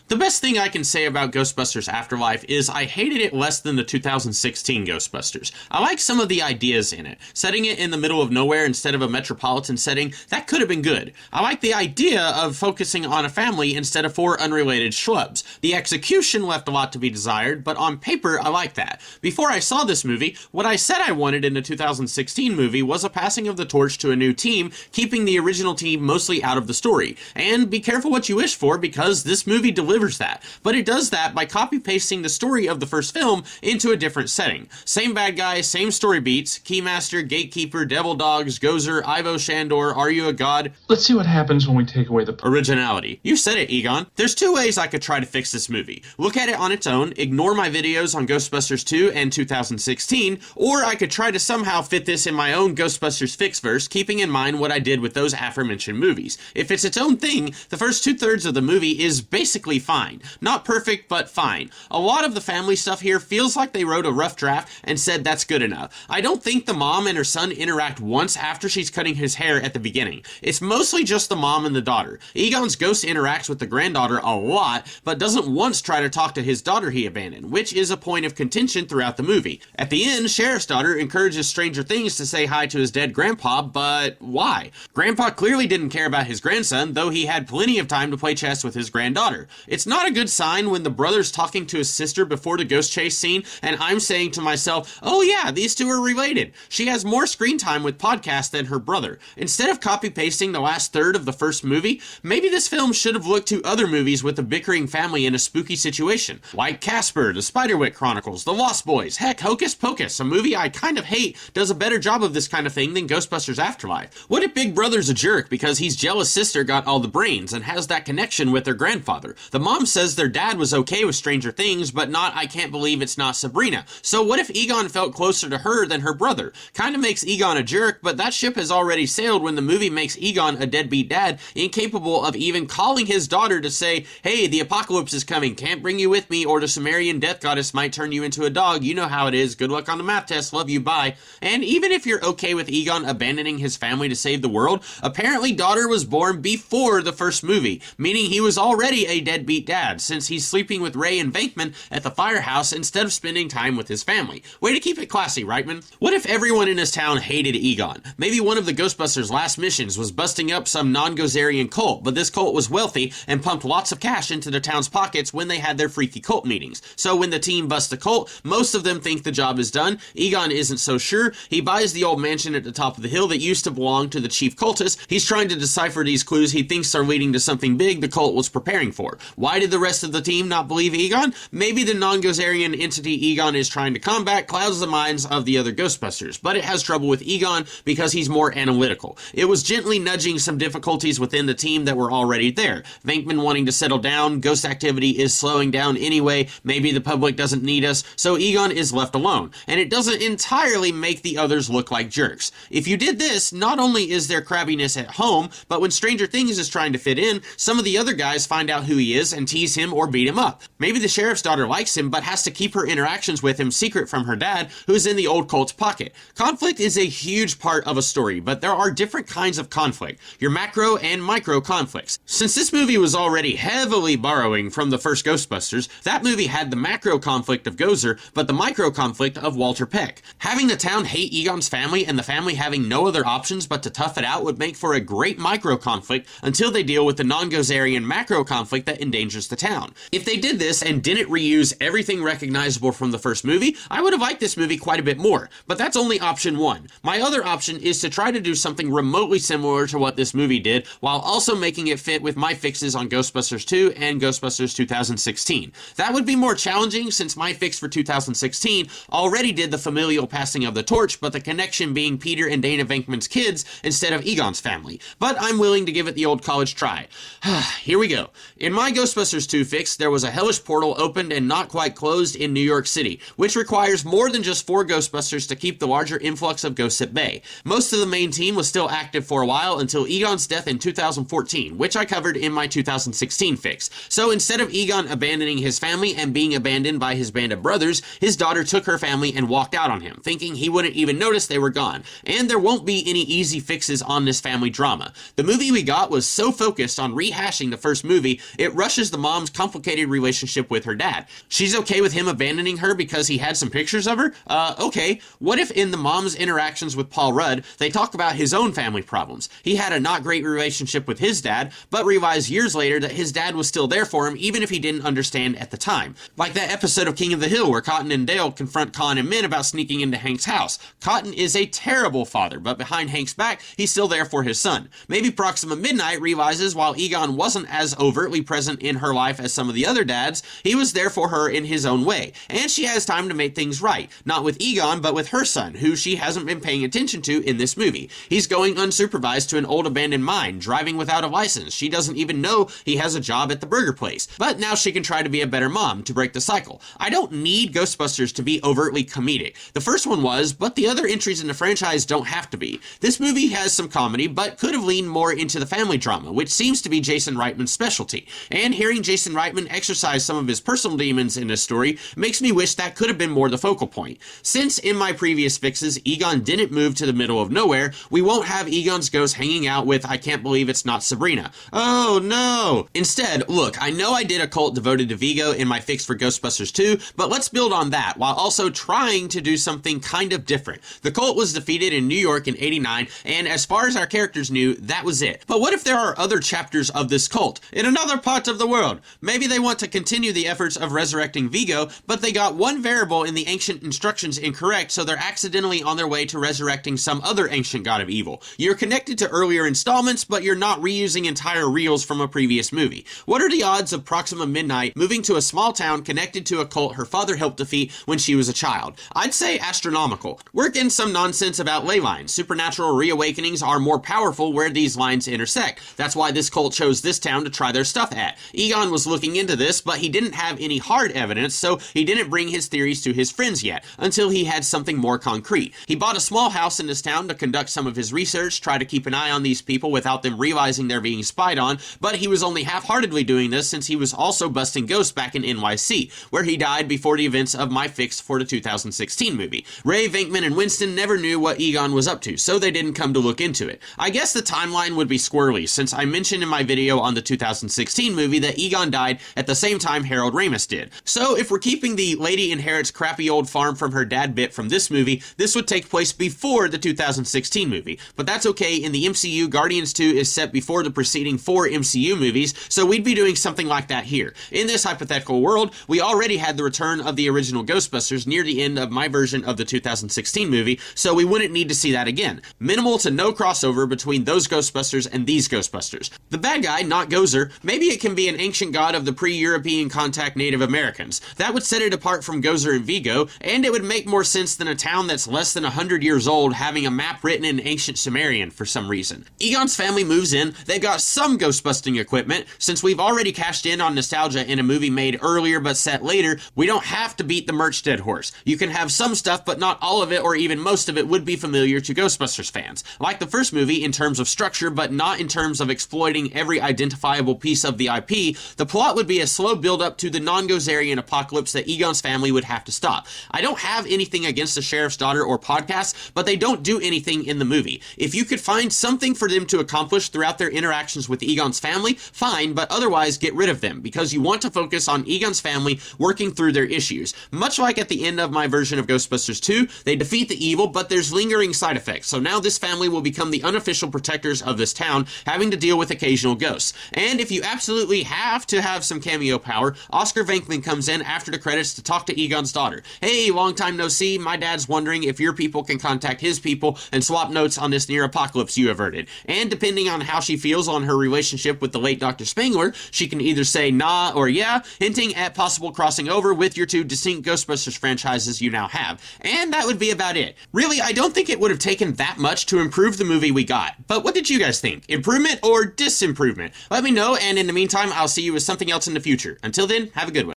The best thing I can say about Ghostbusters Afterlife is I hated it less than the 2016 Ghostbusters. I like some of the ideas in it. Setting it in the middle of nowhere instead of a metropolitan setting, that could have been good. I like the idea of focusing on a family instead of 4 unrelated schlubs. The execution left a lot to be desired, but on paper I like that. Before I saw this movie, what I said I wanted in the 2016 movie was a passing of the torch to a new team, keeping the original team mostly out of the story. And be careful what you wish for, because this movie delivers that, but it does that by copy-pasting the story of the first film into a different setting. Same bad guys, same story beats, Keymaster, Gatekeeper, Devil Dogs, Gozer, Ivo Shandor, Are You a God? Let's see what happens when we take away the originality. You said it, Egon. There's 2 ways I could try to fix this movie. Look at it on its own, ignore my videos on Ghostbusters 2 and 2016, or I could try to somehow fit this in my own Ghostbusters Fixverse, keeping in mind what I did with those aforementioned movies. If it's its own thing, the first 2/3 of the movie is basically fine. Not perfect, but fine. A lot of the family stuff here feels like they wrote a rough draft and said that's good enough. I don't think the mom and her son interact once after she's cutting his hair at the beginning. It's mostly just the mom and the daughter. Egon's ghost interacts with the granddaughter a lot, but doesn't once try to talk to his daughter he abandoned, which is a point of contention throughout the movie. At the end, Sheriff's daughter encourages Stranger Things to say hi to his dead grandpa, but why? Grandpa clearly didn't care about his grandson, though he had plenty of time to play chess with his granddaughter. It's not a good sign when the brother's talking to his sister before the ghost chase scene, and I'm saying to myself, oh yeah, these two are related. She has more screen time with podcasts than her brother. Instead of copy-pasting the last third of the first movie, maybe this film should have looked to other movies with a bickering family in a spooky situation, like Casper, The Spiderwick Chronicles, The Lost Boys, heck, Hocus Pocus, a movie I kind of hate, does a better job of this kind of thing than Ghostbusters Afterlife. What if Big Brother's a jerk because his jealous sister got all the brains and has that connection with their grandfather? The mom says their dad was okay with Stranger Things, but not I Can't Believe It's Not Sabrina. So what if Egon felt closer to her than her brother? Kinda makes Egon a jerk, but that ship has already sailed when the movie makes Egon a deadbeat dad, incapable of even calling his daughter to say, hey, the apocalypse is coming, can't bring you with me, or the Sumerian death goddess might turn you into a dog, you know how it is, good luck on the math test, love you, bye. And even if you're okay with Egon abandoning his family to save the world, apparently daughter was born before the first movie, meaning he was already a deadbeat dad, since he's sleeping with Ray and Venkman at the firehouse instead of spending time with his family. Way to keep it classy, Reitman. What if everyone in this town hated Egon? Maybe one of the Ghostbusters' last missions was busting up some non-Gozerian cult, but this cult was wealthy and pumped lots of cash into the town's pockets when they had their freaky cult meetings. So when the team busts the cult, most of them think the job is done. Egon isn't so sure. He buys the old mansion at the top of the hill that used to belong to the chief cultist. He's trying to decipher these clues he thinks are leading to something big the cult was preparing for. Why did the rest of the team not believe Egon? Maybe the non-Gozerian entity Egon is trying to combat clouds the minds of the other Ghostbusters, but it has trouble with Egon because he's more analytical. It was gently nudging some difficulties within the team that were already there. Venkman wanting to settle down, ghost activity is slowing down anyway, maybe the public doesn't need us, so Egon is left alone, and it doesn't entirely make the others look like jerks. If you did this, not only is there crabbiness at home, but when Stranger Things is trying to fit in, some of the other guys find out who he is and tease him or beat him up. Maybe the sheriff's daughter likes him, but has to keep her interactions with him secret from her dad, who's in the old cult's pocket. Conflict is a huge part of a story, but there are different kinds of conflict, your macro and micro conflicts. Since this movie was already heavily borrowing from the first Ghostbusters, that movie had the macro conflict of Gozer, but the micro conflict of Walter Peck. Having the town hate Egon's family and the family having no other options but to tough it out would make for a great micro conflict until they deal with the non-Gozerian macro conflict that endangers the town. If they did this and didn't reuse everything recognizable from the first movie, I would have liked this movie quite a bit more, but that's only option one. My other option is to try to do something remotely similar to what this movie did, while also making it fit with my fixes on Ghostbusters 2 and Ghostbusters 2016. That would be more challenging since my fix for 2016 already did the familial passing of the torch, but the connection being Peter and Dana Venkman's kids instead of Egon's family. But I'm willing to give it the old college try. Here we go. In my Ghostbusters 2 fix, there was a hellish portal opened and not quite closed in New York City, which requires more than just 4 Ghostbusters to keep the larger influx of ghosts at bay. Most of the main team was still active for a while until Egon's death in 2014, which I covered in my 2016 fix. So instead of Egon abandoning his family and being abandoned by his band of brothers, his daughter took her family and walked out on him, thinking he wouldn't even notice they were gone. And there won't be any easy fixes on this family drama. The movie we got was so focused on rehashing the first movie, it rushed squashes the mom's complicated relationship with her dad. She's okay with him abandoning her because he had some pictures of her? Okay. What if in the mom's interactions with Paul Rudd, they talk about his own family problems? He had a not great relationship with his dad, but realized years later that his dad was still there for him even if he didn't understand at the time. Like that episode of King of the Hill where Cotton and Dale confront Con and Min about sneaking into Hank's house. Cotton is a terrible father, but behind Hank's back, he's still there for his son. Maybe Proxima Midnight realizes while Egon wasn't as overtly present in her life as some of the other dads, he was there for her in his own way, and she has time to make things right, not with Egon, but with her son, who she hasn't been paying attention to in this movie. He's going unsupervised to an old abandoned mine, driving without a license. She doesn't even know he has a job at the burger place, but now she can try to be a better mom to break the cycle. I don't need Ghostbusters to be overtly comedic. The first one was, but the other entries in the franchise don't have to be. This movie has some comedy, but could have leaned more into the family drama, which seems to be Jason Reitman's specialty. And hearing Jason Reitman exercise some of his personal demons in this story makes me wish that could have been more the focal point. Since in my previous fixes, Egon didn't move to the middle of nowhere, we won't have Egon's ghost hanging out with I can't believe it's not Sabrina. Oh no! Instead, look, I know I did a cult devoted to Vigo in my fix for Ghostbusters 2, but let's build on that while also trying to do something kind of different. The cult was defeated in New York in '89, and as far as our characters knew, that was it. But what if there are other chapters of this cult in another part of the world? Maybe they want to continue the efforts of resurrecting Vigo, but they got one variable in the ancient instructions incorrect, so they're accidentally on their way to resurrecting some other ancient god of evil. You're connected to earlier installments, but you're not reusing entire reels from a previous movie. What are the odds of Proxima Midnight moving to a small town connected to a cult her father helped defeat when she was a child? I'd say astronomical. Work in some nonsense about ley lines. Supernatural reawakenings are more powerful where these lines intersect. That's why this cult chose this town to try their stuff at. Egon was looking into this, but he didn't have any hard evidence, so he didn't bring his theories to his friends yet, until he had something more concrete. He bought a small house in this town to conduct some of his research, try to keep an eye on these people without them realizing they're being spied on, but he was only half-heartedly doing this since he was also busting ghosts back in NYC, where he died before the events of my fix for the 2016 movie. Ray, Venkman, and Winston never knew what Egon was up to, so they didn't come to look into it. I guess the timeline would be squirrely, since I mentioned in my video on the 2016 movie that Egon died at the same time Harold Ramis did. So if we're keeping the lady inherits crappy old farm from her dad bit from this movie, this would take place before the 2016 movie. But that's okay, in the MCU, Guardians 2 is set before the preceding 4 MCU movies, so we'd be doing something like that here. In this hypothetical world, we already had the return of the original Ghostbusters near the end of my version of the 2016 movie, so we wouldn't need to see that again. Minimal to no crossover between those Ghostbusters and these Ghostbusters. The bad guy, not Gozer, maybe it can be an ancient god of the pre-European contact Native Americans. That would set it apart from Gozer and Vigo, and it would make more sense than a town that's less than 100 years old having a map written in ancient Sumerian for some reason. Egon's family moves in, they've got some ghost-busting equipment. Since we've already cashed in on nostalgia in a movie made earlier but set later, we don't have to beat the merch dead horse. You can have some stuff, but not all of it or even most of it would be familiar to Ghostbusters fans. Like the first movie in terms of structure, but not in terms of exploiting every identifiable piece of the IP, the plot would be a slow build-up to the non-Gozerian apocalypse that Egon's family would have to stop. I don't have anything against the Sheriff's Daughter or podcasts, but they don't do anything in the movie. If you could find something for them to accomplish throughout their interactions with Egon's family, fine, but otherwise get rid of them, because you want to focus on Egon's family working through their issues. Much like at the end of my version of Ghostbusters 2, they defeat the evil, but there's lingering side effects, so now this family will become the unofficial protectors of this town, having to deal with occasional ghosts. And if you absolutely have to have some cameo power, Oscar Venkman comes in after the credits to talk to Egon's daughter. Hey, long time no see, my dad's wondering if your people can contact his people and swap notes on this near apocalypse you averted. And depending on how she feels on her relationship with the late Dr. Spengler, she can either say nah or yeah, hinting at possible crossing over with your two distinct Ghostbusters franchises you now have. And that would be about it. Really, I don't think it would have taken that much to improve the movie we got. But what did you guys think? Improvement or disimprovement? Let me know, and in the meantime, I'll see you with something else in the future. Until then, have a good one.